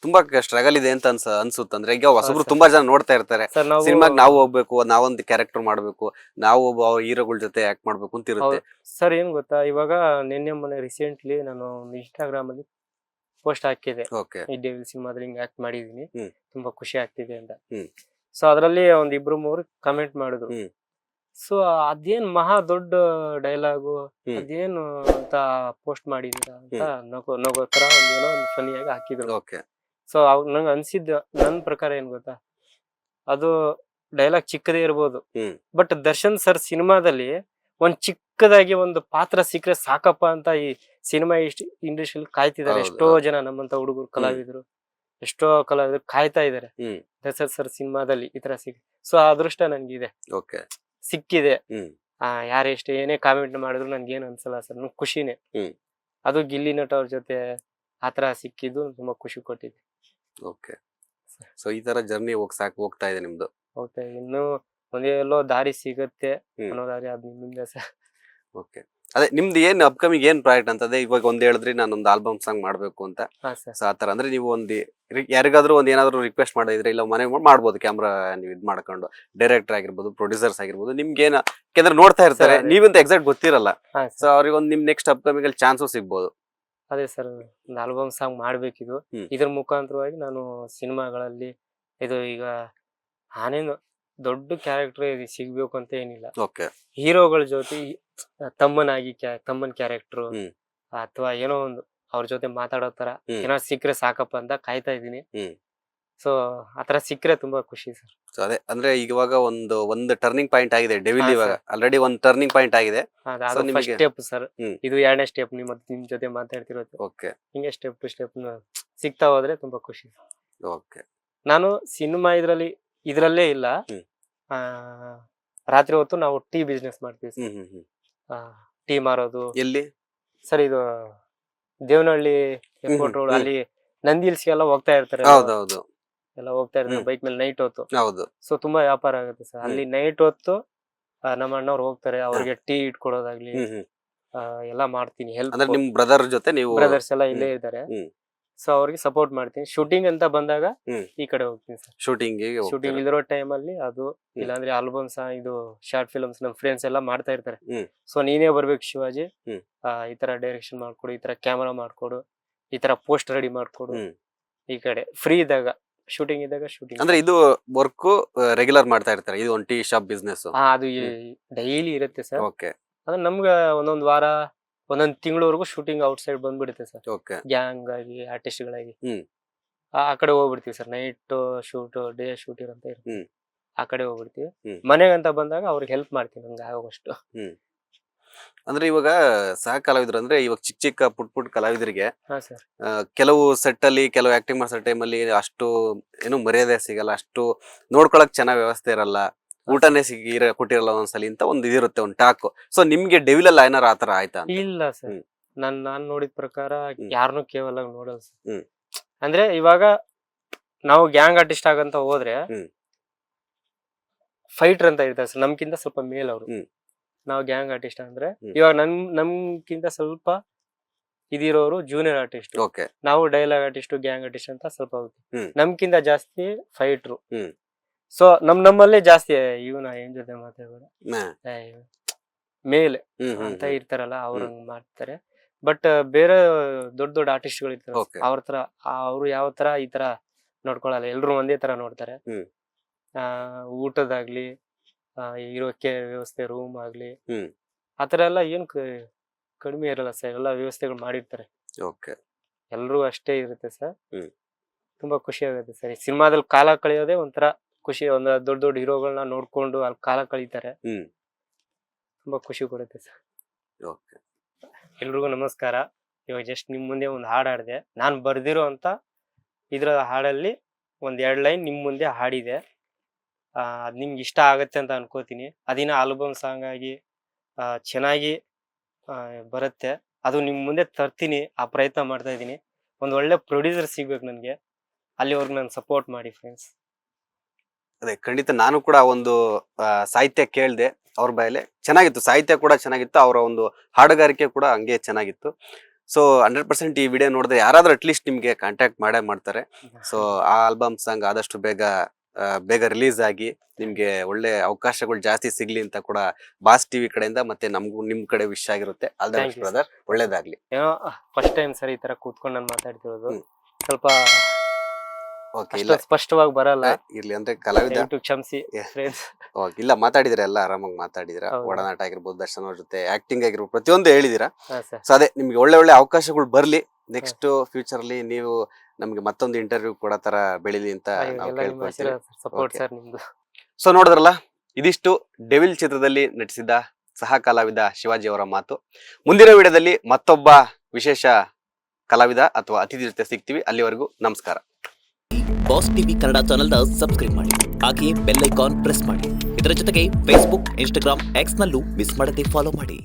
ತುಂಬಾ ಸ್ಟ್ರಗಲ್ ಇದೆ ಅಂತ ಅನ್ಸುತ್ತೆ. ಅಂದ್ರೆ ಈಗ ಹೊಸಬ್ರು sir. ತುಂಬಾ ಜನ ನೋಡ್ತಾ ಇರ್ತಾರೆ, ಸರ್ ನಾವು ಸಿನಿಮಾಗ್ ನಾವು ಹೋಗ್ಬೇಕು, ನಾವೊಂದು ಕ್ಯಾರೆಕ್ಟರ್ ಮಾಡ್ಬೇಕು, ನಾವು ಒಬ್ಬ ಹೀರೋಗಳ ಜೊತೆ ಆಕ್ಟ್ ಮಾಡ್ಬೇಕು ಅಂತ ಇರುತ್ತೆ. ಸರ್ ಏನ್ ಗೊತ್ತಾ, ಇವಾಗ ನಿನ್ನೆ ಮೊನ್ನೆ ರೀಸೆಂಟ್ಲಿ ನಾನು ಇನ್ಸ್ಟಾಗ್ರಾಮ್ ಅಲ್ಲಿ ಪೋಸ್ಟ್ ಹಾಕಿದೆ, ಓಕೆ. ಈ ಡೆವಿಲ್ ಸಿನಿಮಾದಲ್ಲಿ ಹಿಂಗ್ ಆಕ್ಟ್ ಮಾಡಿದೀನಿ, ಹ್ಮ್. ತುಂಬಾ ಖುಷಿ ಆಗ್ತಿದೆ ಅಂತ. ಹ್ಮ್. ಸೊ ಅದ್ರಲ್ಲಿ ಒಂದ್ ಇಬ್ರು ಮೂರು ಕಮೆಂಟ್ ಮಾಡಿದ್ರು. ಹ್ಮ್. ಸೊ ಅದೇನ್ ಮಹಾ ದೊಡ್ಡ ಡೈಲಾಗು, ಹ್ಮ್. ಅದೇನು ಅಂತ ಪೋಸ್ಟ್ ಮಾಡಿದೀರಾ ಅಂತ ಹ್ಮ್. ನಗೋ ತರ ಒಂದೇನೋ ಒಂದು ಫನಿಯಾಗಿ ಹಾಕಿದ್ರು. ಓಕೆ. ಸೊ ಅವಾಗ ನಂಗೆ ಅನ್ಸಿದ್ದು, ನನ್ ಪ್ರಕಾರ ಏನ್ ಗೊತ್ತಾ, ಅದು ಡೈಲಾಗ್ ಚಿಕ್ಕದೇ ಇರ್ಬೋದು, ಹ್ಮ್. ಬಟ್ ದರ್ಶನ್ ಸರ್ ಸಿನಿಮಾದಲ್ಲಿ ಒಂದ್ ಚಿಕ್ಕದಾಗಿ ಒಂದು ಪಾತ್ರ ಸಿಕ್ಕರೆ ಸಾಕಪ್ಪ ಅಂತ ಈ ಸಿನಿಮಾ ಇಂಡಸ್ಟ್ರಿಯಲ್ಲಿ ಕಾಯ್ತಿದ್ದಾರೆ. ಹೌದು, ಎಷ್ಟೋ ಹೌದು. ಜನ ನಮ್ಮಂತ ಹುಡುಗರು ಕಲಾವಿದರು, ಎಷ್ಟೋ ಕಲಾವಿದರು ಕಾಯ್ತಾ ಇದಾರೆ ಹ್ಮ್. ದರ್ಶನ್ ಸರ್ ಸಿನಿಮಾದಲ್ಲಿ ಈ ತರ ಸೊ ಆ ಅದೃಷ್ಟ ನನ್ಗಿದೆ, ಓಕೆ. ಸಿಕ್ಕಿದೆ. ಹ್ಮ್. ಯಾರೆಷ್ಟೇ ಏನೇ ಕಾಮೆಂಟ್ ಮಾಡಿದ್ರು ನನ್ಗೇನು ಅನ್ಸಲ್ಲ ಸರ್, ನನ್ಗೆ ಖುಷಿನೇ. ಹ್ಮ್. ಅದು ಗಿಲ್ಲಿ ನಟ ಅವ್ರ ಜೊತೆ ಆತರ ಸಿಕ್ಕಿದ್ದು ತುಂಬಾ ಖುಷಿ ಕೊಟ್ಟಿದೆ. ಓಕೆ. ಸೊ ಈ ತರ ಜರ್ನಿ ಹೋಗ್ತಾ ಇದೆ ನಿಮ್ದು. ಹೋಗ್ತಾ ಇನ್ನು ಒಂದೇ ಎಲ್ಲೋ ದಾರಿ ಸಿಗುತ್ತೆ ಹ್ಮ್. ಅನ್ನೋ ದಾರಿ ಅದ್ ನಿಮ್ಮಿಂದ ಸರ್. ಓಕೆ. ಅದೇ ನಿಮ್ದು ಏನ್ ಅಪ್ಕಮಿಂಗ್ ಏನ್ ಪ್ರಾಜೆಕ್ಟ್ ಅಂತದೆ? ಇವಾಗ ಒಂದ್ ಹೇಳಿದ್ರಿ ನಾನೊಂದು ಆಲ್ಬಮ್ ಸಾಂಗ್ ಮಾಡ್ಬೇಕು ಅಂತ. ಹಾ ಸರ್. ಸೊ ಆತರ ಅಂದ್ರೆ ನೀವು ಯಾರಿಗಾದ್ರೂ ಒಂದ್ ಏನಾದ್ರು ರಿಕ್ವೆಸ್ಟ್ ಮಾಡಿದ್ರೆ, ಇಲ್ಲ ಮನೆ ಮಾಡ್ಬೋದು, ಕ್ಯಾಮ್ರಾ ನೀವು ಇದ್ ಮಾಡ್ಕೊಂಡು, ಡೈರೆಕ್ಟರ್ ಆಗಿರ್ಬೋದು, ಪ್ರೊಡ್ಯೂಸರ್ಸ್ ಆಗಿರ್ಬೋದು, ನಿಮ್ಗೆ ಯಾಕಂದ್ರೆ ನೋಡ್ತಾ ಇರ್ತಾರೆ, Sir, ಅದೇ. ನೀವಂತ ಎಕ್ಸಾಕ್ಟ್ ಗೊತ್ತಿರಲ್ಲ. ಹಾ ಸೊ ಸರ್, ಅವ್ರಿಗೆ ಒಂದ್ ನಿಮ್ ನೆಕ್ಸ್ಟ್ ಅಪ್ಕಮಿಂಗ್ ಅಲ್ಲಿ ಚಾನ್ಸಸ್ ಸಿಗ್ಬೋದು. ಅದೇ ಸರ್, ಒಂದು ಆಲ್ಬಮ್ ಸಾಂಗ್ ಮಾಡ್ಬೇಕಿದು. ಹ್ಮ್. ಇದ್ರ ಮುಖಾಂತರವಾಗಿ ನಾನು ಸಿನಿಮಾಗಳಲ್ಲಿ ಇದು ಈಗ ನಾನೇನು ದೊಡ್ಡ ಕ್ಯಾರೆಕ್ಟರ್ ಸಿಗ್ಬೇಕು ಅಂತ ಏನಿಲ್ಲ, ಓಕೆ. ಹೀರೋಗಳ ಜೊತೆ ತಮ್ಮನ್ ಕ್ಯಾರೆಕ್ಟರ್ ಹ್ಮ್. ಅಥವಾ ಏನೋ ಒಂದು ಅವ್ರ ಜೊತೆ ಮಾತಾಡೋ ತರ ಹ್ಮ್. ಏನೋ ಸಿಕ್ಕರೆ ಸಾಕಪ್ಪ ಅಂತ ಕಾಯ್ತಾ ಇದೀನಿ. ಹ್ಮ್. ಸೊ ಆತರ ಸಿಕ್ಕರೆ ತುಂಬಾ ಖುಷಿ ಸರ್. ಸೊ ಅದೇ ಅಂದ್ರೆ ಇವಾಗ ಒಂದು ಟರ್ನಿಂಗ್ ಪಾಯಿಂಟ್ ಆಗಿದೆ ಡೆವಿಲ್. ಹಾ, ಇವಾಗ sir. ಆಲ್ರೆಡಿ ಒಂದು ಟರ್ನಿಂಗ್ ಪಾಯಿಂಟ್ ಆಗಿದೆ. ಅದು So, ಫಸ್ಟ್ ನಿಮಗೆ ಸ್ಟೆಪ್ ಸರ್. ಹ್ಮ್. ಇದು 2ನೇ ಸ್ಟೆಪ್. ನಿಮ್ ಜೊತೆ ಮಾತಾಡ್ತಿರೋದು ಓಕೆ. ಹಿಂಗೆ ಸ್ಟೆಪ್ ಟು ಸ್ಟೆಪ್ ಸಿಗ್ತಾ ಹೋದ್ರೆ ತುಂಬಾ ಖುಷಿ. ಓಕೆ. ನಾನು ಸಿನಿಮಾ ಇದ್ರಲ್ಲೇ ಇಲ್ಲ. ಹ್ಮ್. ಆ ರಾತ್ರಿ ಹೊತ್ತು ನಾವು ಟೀ ಬಿಸ್ನೆಸ್ ಮಾಡ್ತೀವಿ ಸರ್. ಹ್ಮ್. ಹ್ಮ್. ಹ್ಮ್. ಟೀ ಮಾರೋದು ಎಲ್ಲಿ? ಸರ್, ಇದು ದೇವನಹಳ್ಳಿ ಏರ್ಪೋರ್ಟ್ ಹ್ಮ್. ರೋಡ್, ಹ್ಮ್. ಅಲ್ಲಿ ನಂದಿಲ್ಸ್ಗೆಲ್ಲ ಹೋಗ್ತಾ ಇರ್ತಾರೆ, ಹೌದೌದು. ಎಲ್ಲ ಹೋಗ್ತಾ ಇರ್ತಾರೆ ಹ್ಮ್. ಬೈಕ್ ಮೇಲೆ ನೈಟ್ ಹೊತ್ತು. ಹೌದು. ಸೊ ತುಂಬಾ ವ್ಯಾಪಾರ ಆಗುತ್ತೆ ಸರ್ ಅಲ್ಲಿ ನೈಟ್ ಹೊತ್ತು. ನಮ್ಮ ಅಣ್ಣವ್ರು ಹೋಗ್ತಾರೆ, ಅವ್ರಿಗೆ ಟೀ ಇಟ್ಕೊಡೋದಾಗ್ಲಿ ಹ್ಮ್. ಹ್ಮ್. ಎಲ್ಲ ಮಾಡ್ತೀನಿ, ಹೆಲ್ಪ್. ಅಂದ್ರೆ ನಿಮ್ ಬ್ರದರ್ ಜೊತೆ ನೀವು ಬ್ರದರ್ಸ್ ಎಲ್ಲ ಇಲ್ಲೇ ಇದ್ದಾರೆ, ಹ್ಮ್. ಸೊ ಅವ್ರಿಗೆ ಸಪೋರ್ಟ್ ಮಾಡ್ತೀನಿ. ಶೂಟಿಂಗ್ ಅಂತ ಬಂದಾಗ ಹ್ಮ್. ಈ ಕಡೆ ಹೋಗ್ತೀನಿ ಸರ್. ಶೂಟಿಂಗ್ ಶೂಟಿಂಗ್ ಇಲ್ಲಿರೋ ಟೈಮ್ ಅಲ್ಲಿ ಅದು, ಇಲ್ಲಾಂದ್ರೆ ಆಲ್ಬಮ್ಸ್, ಇದು ಶಾರ್ಟ್ ಫಿಲ್ಮ್ಸ್ ನಮ್ ಫ್ರೆಂಡ್ಸ್ ಎಲ್ಲ ಮಾಡ್ತಾ ಇರ್ತಾರೆ. ಹ್ಮ್. ಸೊ ನೀನೇ ಬರ್ಬೇಕು ಶಿವಾಜಿ, ಹ್ಮ್. ಈ ತರ ಡೈರೆಕ್ಷನ್ ಮಾಡ್ಕೊಡು, ಈ ತರ ಕ್ಯಾಮರಾ ಮಾಡ್ಕೊಡು, ಈ ತರ ಪೋಸ್ಟ್ ರೆಡಿ ಮಾಡ್ಕೊಡು. ಹ್ಮ್. ಈ ಕಡೆ ಫ್ರೀ ಇದ್ದಾಗ, ಶೂಟಿಂಗ್ ಇದ್ದಾಗ ಶೂಟಿಂಗ್. ಅಂದ್ರೆ ಇದು ವರ್ಕ್ ರೆಗ್ಯುಲರ್ ಮಾಡ್ತಾ ಇರ್ತಾರೆ, ಇದು ಒಂದು ಟೀ ಶಾಪ್ ಬಿಸ್ನೆಸ್. ಅದು ಡೈಲಿ ಇರುತ್ತೆ ಸರ್. ಓಕೆ. ಅಂದ್ರೆ ನಮ್ಗ ಒಂದೊಂದ್ ವಾರ, ಒಂದೊಂದ್ ತಿಂಗಳವರೆಗೂ ಶೂಟಿಂಗ್ ಔಟ್ ಸೈಡ್ ಬಂದ್ಬಿಡುತ್ತೆ ಸರ್. ಓಕೆ. ಗ್ಯಾಂಗ್ ಆಗಿ, ಆರ್ಟಿಸ್ಟ್ ಗಳಾಗಿ ಹ್ಮ್. ಆ ಕಡೆ ಹೋಗ್ಬಿಡ್ತೀವಿ sir. Night shoot, day shoot ಇರಂತ ಇರುತ್ತೆ, ಹ್ಮ್. ಆ ಕಡೆ ಹೋಗ್ಬಿಡ್ತೀವಿ. ಹ್ಮ್. ಮನೆಗಂತ ಬಂದಾಗ ಅವ್ರಿಗೆ ಹೆಲ್ಪ್ ಮಾಡ್ತೀನಿ ನಂಗೆ ಆಗೋಷ್ಟು. ಹ್ಮ್. ಅಂದ್ರೆ ಇವಾಗ ಸಹ ಕಲಾವಿದ್ರು ಅಂದ್ರೆ ಇವಾಗ ಚಿಕ್ಕ ಪುಟ್ ಕಲಾವಿದರಿಗೆ ಹಾ ಸರ್. ಕೆಲವು ಸೆಟ್ ಅಲ್ಲಿ, ಕೆಲವು ಆಕ್ಟಿಂಗ್ ಮಾಡೋ ಟೈಮ್ ಅಲ್ಲಿ ಅಷ್ಟು ಏನು ಮರ್ಯಾದೆ ಸಿಗಲ್ಲ, ಅಷ್ಟು ನೋಡ್ಕೊಳಕ್ ಚೆನ್ನಾಗ್ ವ್ಯವಸ್ಥೆ ಇರಲ್ಲ, ಊಟನೇ ಕೊಟ್ಟಿರಲ್ಲ ಒಂದ್ಸಲಿ ಅಂತ ಒಂದು ಇದಿರುತ್ತೆ, ಒಂದು ಟಾಕ್. ಸೊ ನಿಮ್ಗೆ ಡೆವಿಲ್ ಅಲ್ಲಿ ಏನಾರ ಆತರ ಆಯ್ತಾ ಅಂತ? ಇಲ್ಲ ಸರ್, ಹ್ಮ್. ನಾನ್ ನೋಡಿದ ಪ್ರಕಾರ ಹ್ಮ್. ಯಾರನ್ನೂ ಕೇವಲ ನೋಡಲ್ಲ ಸರ್. ಹ್ಮ್. ಅಂದ್ರೆ ಇವಾಗ ನಾವು ಗ್ಯಾಂಗ್ ಆರ್ಟಿಸ್ಟ್ ಆಗಂತ ಹೋದ್ರೆ ಹ್ಮ್. ಫೈಟರ್ ಅಂತ ಇರ್ತಾರೆ ಸರ್, ನಮ್ಕಿಂತ ಸ್ವಲ್ಪ ಮೇಲ್ ಅವರು. ಹ್ಮ್. ನಾವು ಗ್ಯಾಂಗ್ ಆರ್ಟಿಸ್ಟ್ ಅಂದ್ರೆ ಹ್ಮ್. ಇವಾಗ ನಮ್ಕಿಂತ ಸ್ವಲ್ಪ ಇದಿರೋರು ಜೂನಿಯರ್ ಆರ್ಟಿಸ್ಟ್, ಓಕೆ. ನಾವು ಡೈಲಾಗ್ ಆರ್ಟಿಸ್ಟ್, ಗ್ಯಾಂಗ್ ಆರ್ಟಿಸ್ಟ್ ಅಂತ ಸ್ವಲ್ಪ ಹೋಗ್ತೀವಿ. ಹ್ಮ್. ನಮ್ಕಿಂತ ಜಾಸ್ತಿ ಫೈಟ್ರು. ಹ್ಮ್. ಸೊ ನಮ್ಮಲ್ಲೇ ಜಾಸ್ತಿ ಇವನ ಏನ್ ಜೊತೆ ಮಾತಾಡೋಣ ಮೇಲೆ ಅಂತ ಇರ್ತಾರಲ್ಲ, ಅವ್ರಂಗ್ ಮಾಡ್ತಾರೆ. ಬಟ್ ಬೇರೆ ದೊಡ್ಡ ದೊಡ್ಡ ಆರ್ಟಿಸ್ಟ್ ಗಳು ಇರ್ತಾರೆ, Okay. ಅವ್ರ ತರ ಅವ್ರು ಯಾವ ತರ ಈ ತರ ನೋಡ್ಕೊಳಲ್ಲ, ಎಲ್ರು ಒಂದೇ ತರ ನೋಡ್ತಾರೆ. ಹ್ಮ್. ಊಟದಾಗ್ಲಿ, ಇರೋಕೆ ವ್ಯವಸ್ಥೆ, ರೂಮ್ ಆಗ್ಲಿ, ಹ್ಮ್. ಆತರ ಎಲ್ಲ ಏನ್ ಕಡಿಮೆ ಇರಲ್ಲ ಸರ್, ಎಲ್ಲ ವ್ಯವಸ್ಥೆಗಳು ಮಾಡಿರ್ತಾರೆ. ಓಕೆ. ಎಲ್ರು ಅಷ್ಟೇ ಇರುತ್ತೆ ಸರ್. ಹ್ಮ್. ತುಂಬಾ ಖುಷಿ ಆಗುತ್ತೆ ಸರ್. ಈ ಸಿನಿಮಾದಲ್ಲಿ ಕಾಲ ಕಳೆಯೋದೇ ಒಂಥರ ಖುಷಿ. ಒಂದು ದೊಡ್ಡ ದೊಡ್ಡ ಹೀರೋಗಳನ್ನ ನೋಡ್ಕೊಂಡು ಅಲ್ಲಿ ಕಾಲ ಕಳೀತಾರೆ, ಹ್ಮ್. ತುಂಬಾ ಖುಷಿ ಕೊಡುತ್ತೆ ಸರ್. ಓಕೆ. ಎಲ್ರಿಗೂ ನಮಸ್ಕಾರ. ಇವಾಗ ಜಸ್ಟ್ ನಿಮ್ ಮುಂದೆ ಒಂದು ಹಾಡು ಹಾಡಿದೆ. ನಾನ್ ಬರ್ದಿರೋ ಅಂತ ಇದ್ರ ಹಾಡಲ್ಲಿ ಒಂದ್ 2 ಲೈನ್ ನಿಮ್ ಮುಂದೆ ಹಾಡಿದೆ. ಅದ್ ನಿಮ್ಗೆ ಇಷ್ಟ ಆಗತ್ತೆ ಅಂತ ಅನ್ಕೋತೀನಿ. ಅದಿನ ಆಲ್ಬಮ್ ಸಾಂಗ್ ಆಗಿ ಚೆನ್ನಾಗಿ ಬರುತ್ತೆ. ಅದು ನಿಮ್ ಮುಂದೆ ತರ್ತೀನಿ, ಆ ಪ್ರಯತ್ನ ಮಾಡ್ತಾ ಇದೀನಿ. ಒಂದ್ ಒಳ್ಳೆ ಪ್ರೊಡ್ಯೂಸರ್ ಸಿಗ್ಬೇಕು ನನ್ಗೆ, ಅಲ್ಲಿವರೆಗೂ ನಾನು ಸಪೋರ್ಟ್ ಮಾಡಿ ಫ್ರೆಂಡ್ಸ್. ಅದೇ ಖಂಡಿತ ನಾನು ಕೂಡ ಒಂದು ಸಾಹಿತ್ಯ ಕೇಳ್ದೆ ಅವ್ರ ಬಾಯಲ್ಲಿ, ಚೆನ್ನಾಗಿತ್ತು, ಸಾಹಿತ್ಯ ಕೂಡ ಚೆನ್ನಾಗಿತ್ತು, ಅವರ ಒಂದು ಹಾಡುಗಾರಿಕೆ ಕೂಡ ಹಂಗೆ ಚೆನ್ನಾಗಿತ್ತು. ಸೊ 100% ಈ ವಿಡಿಯೋ ನೋಡಿದ್ರೆ ಯಾರಾದ್ರೂ ಅಟ್ಲೀಸ್ಟ್ ನಿಮ್ಗೆ ಕಾಂಟ್ಯಾಕ್ಟ್ ಮಾಡೇ ಮಾಡ್ತಾರೆ. ಸೊ ಆ ಆಲ್ಬಮ್ ಸಾಂಗ್ ಆದಷ್ಟು ಬೇಗ ರಿಲೀಸ್ ಆಗಿ ನಿಮ್ಗೆ ಒಳ್ಳೆ ಅವಕಾಶಗಳು ಜಾಸ್ತಿ ಸಿಗ್ಲಿ ಅಂತ ಕೂಡ ಬಾಸ್ ಟಿವಿ ಕಡೆಯಿಂದ ಮತ್ತೆ ನಮಗೂ ನಿಮ್ ಕಡೆ ವಿಶ್ ಆಗಿರುತ್ತೆ. All the Thank best you, brother, ಒಳ್ಳೇದಾಗ್ಲಿ. ಏನೋ ಫಸ್ಟ್ ಟೈಮ್ ಸರ್ ಈ ತರ ಕೂತ್ಕೊಂಡು ನಾನು ಮಾತಾಡ್ತಿರೋದು. ಸ್ವಲ್ಪ ಓಕೆ, ಇಲ್ಲ ಅಷ್ಟು ಸ್ಪಷ್ಟವಾಗಿ ಬರಲ್ಲ, ಇರ್ಲಿ ಅಂದ್ರೆ ಕಲಾವಿದ ದಯವಿಟ್ಟು ಕ್ಷಮಿಸಿ Yeah. ಫ್ರೆಂಡ್ಸ್. ಓಕೆ, ಇಲ್ಲ ಮಾತಾಡಿದ್ರೆ ಎಲ್ಲ ಆರಾಮಾಗಿ ಮಾತಾಡಿದಿರಾ. ಹೌದು. ಒಡನಾಟ ಆಗಿರ್ಬೋದು, ದರ್ಶನ್ ಅವ್ರ ಜೊತೆ ಆಕ್ಟಿಂಗ್ ಆಗಿರ್ಬೋದು, ಪ್ರತಿಯೊಂದು ಹೇಳಿದಿರಾ. ಹಾ ಸರ್, ಸೊ ಅದೇ ನಿಮ್ಗೆ ಒಳ್ಳೆ ಅವಕಾಶಗಳು ಬರ್ಲಿ. ನೆಕ್ಸ್ಟ್ ಫ್ಯೂಚರ್ ಅಲ್ಲಿ ನೀವು ನಮ್ಗೆ ಮತ್ತೊಂದು ಇಂಟರ್ವ್ಯೂ ಕೊಡೋ ತರ ಬೆಳಿಲಿ ಅಂತ ನಾವು ಎಲ್ಲ ನಿಮ್ಮ ಕೇಳ್ಕೊಳ್ತೀವಿ. Support Okay. ಸರ್ ನಿಮ್ದು. ಸೊ ನೋಡಿದ್ರಲ್ಲ, ಇದಿಷ್ಟು ಡೆವಿಲ್ ಚಿತ್ರದಲ್ಲಿ ನಟಿಸಿದ ಸಹ ಕಲಾವಿದ ಶಿವಾಜಿ ಅವರ ಮಾತು. ಮುಂದಿನ ವಿಡಿಯೋದಲ್ಲಿ ಮತ್ತೊಬ್ಬ ವಿಶೇಷ ಕಲಾವಿದ ಅಥವಾ ಅತಿಥಿ ಜೊತೆ ಸಿಗ್ತೀವಿ. ಅಲ್ಲಿವರೆಗೂ ನಮಸ್ಕಾರ. ಬಾಸ್ ಟಿವಿ ಕನ್ನಡ ಚಾನೆಲ್ನ ಸಬ್ಸ್ಕ್ರೈಬ್ ಮಾಡಿ, ಹಾಗೆಯೇ ಬೆಲ್ ಐಕಾನ್ ಪ್ರೆಸ್ ಮಾಡಿ. ಇದರ ಜೊತೆಗೆ ಫೇಸ್ಬುಕ್, ಇನ್ಸ್ಟಾಗ್ರಾಮ್, ಎಕ್ಸ್ ನಲ್ಲೂ ಮಿಸ್ ಮಾಡದೆ ಫಾಲೋ ಮಾಡಿ.